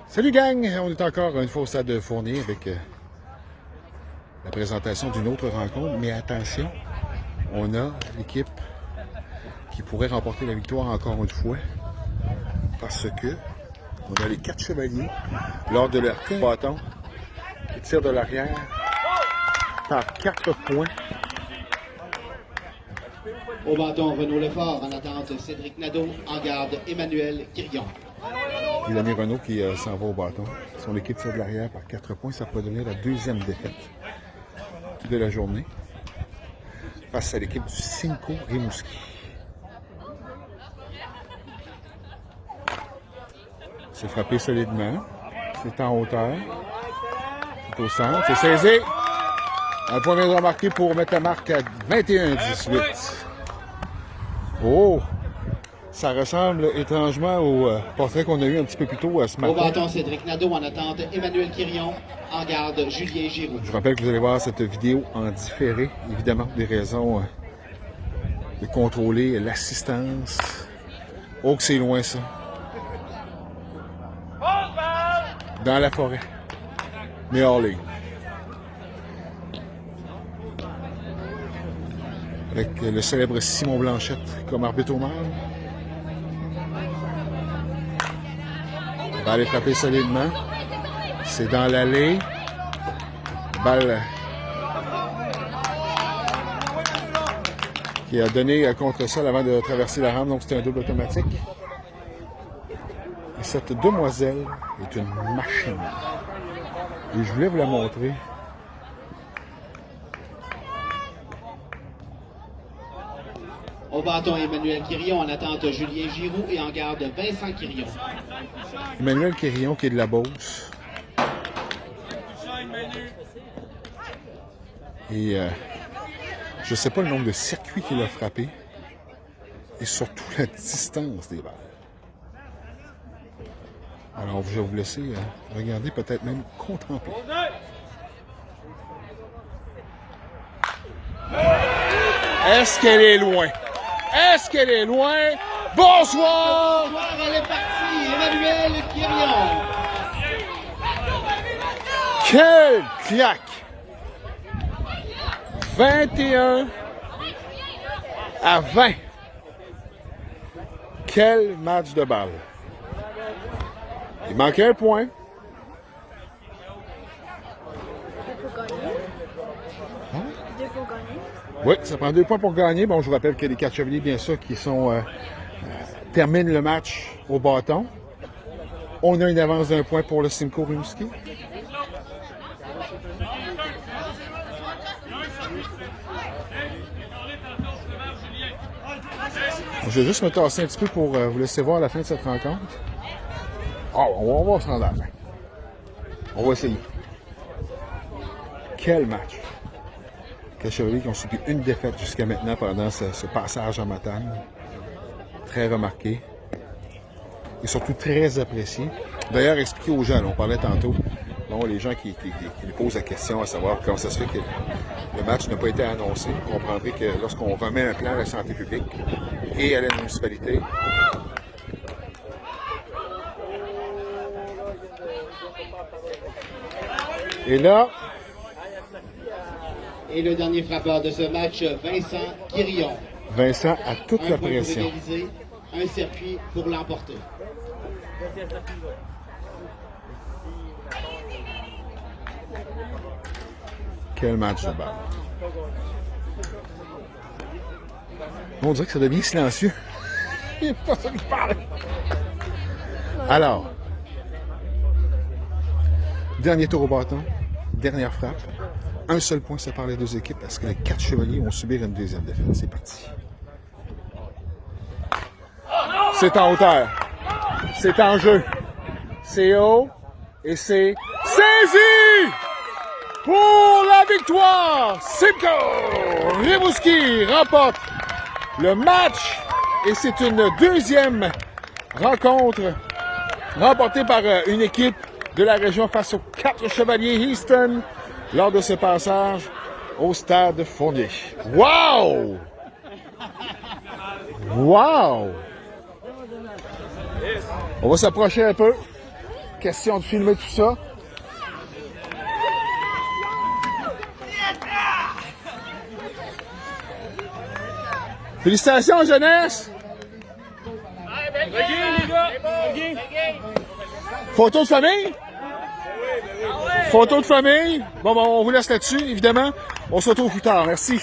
Salut gang, on est encore une fois au stade de Fournier avec la présentation d'une autre rencontre. Mais attention, on a l'équipe qui pourrait remporter la victoire encore une fois parce que on a les 4 chevaliers lors de leur bâton qui tirent de l'arrière par 4 points. Au bâton, Renaud Lefort. En attente, Cédric Nadeau. En garde, Emmanuel Quirion. Et l'ami Renaud qui s'en va au bâton. Son équipe tire de l'arrière par 4 points. Ça peut devenir la deuxième défaite de la journée face à l'équipe du Simcoe Rimouski. C'est frappé solidement. C'est en hauteur. C'est au centre. C'est saisi. Un point bien remarqué pour mettre la marque à 21-18. Oh! Ça ressemble étrangement au portrait qu'on a eu un petit peu plus tôt ce matin. Au bâton, Cédric Nadeau. En attente, Emmanuel Quirion. En garde, Julien Giroux. Je rappelle que vous allez voir cette vidéo en différé, évidemment, pour des raisons de contrôler l'assistance. Oh, que c'est loin, ça. Dans la forêt. Mais hors ligne. Avec le célèbre Simon Blanchette comme arbitre au mal. La balle est frappée solidement. C'est dans l'allée. Balle qui a donné contre sol avant de traverser la rampe, donc c'était un double automatique. Et cette demoiselle est une machine. Et je voulais vous la montrer. Au bâton, Emmanuel Quirion. En attente, Julien Giroux. Et en garde, Vincent Quirion. Emmanuel Quirion qui est de la Beauce. Et je ne sais pas le nombre de circuits qu'il a frappé. Et surtout la distance des balles. Alors je vais vous laisser regarder, peut-être même contempler. Est-ce qu'elle est loin? Est-ce qu'elle est loin? Bonsoir! Elle est partie, Emmanuel Quirion. Quelle claque! 21 à 20. Quel match de balle. Il manquait un point. Hein? 2 pour gagner. Oui, ça prend 2 points pour gagner. Bon, je vous rappelle que les 4 chevaliers, bien sûr, qui sont terminent le match au bâton. On a une avance d'un point pour le Simcoe Rimouski. Je vais juste me tasser un petit peu pour vous laisser voir la fin de cette rencontre. Oh, on va se rendre à la fin. On va essayer. Quel match! Les chevaliers qui ont subi une défaite jusqu'à maintenant pendant ce passage en Matane. Très remarqué. Et surtout très apprécié. D'ailleurs, expliquer aux gens, on parlait tantôt, bon, les gens qui lui posent la question à savoir comment ça se fait que le match n'a pas été annoncé. Vous comprendrez que lorsqu'on remet un plan à la santé publique et à la municipalité, et là, Et le dernier frappeur de ce match, Vincent Quirion. Vincent a toute Un la point pression. pour égaliser, un circuit pour l'emporter. Quel match de balle. On dirait que ça devient silencieux. Il n'y a pas ça qui parle. Alors, dernier tour au bâton, dernière frappe. Un seul point sépare les deux équipes parce que les 4 chevaliers vont subir une deuxième défaite. C'est parti. C'est en hauteur. C'est en jeu. C'est haut. Et c'est saisi! Pour la victoire, Simcoe Rimouski remporte le match. Et c'est une deuxième rencontre remportée par une équipe de la région face aux 4 chevaliers Easton lors de ce passage au stade Fournier. Wow! Wow! On va s'approcher un peu. Question de filmer tout ça. Félicitations, jeunesse! Photo de famille? Photo de famille? Bon, on vous laisse là-dessus, évidemment. On se retrouve plus tard. Merci.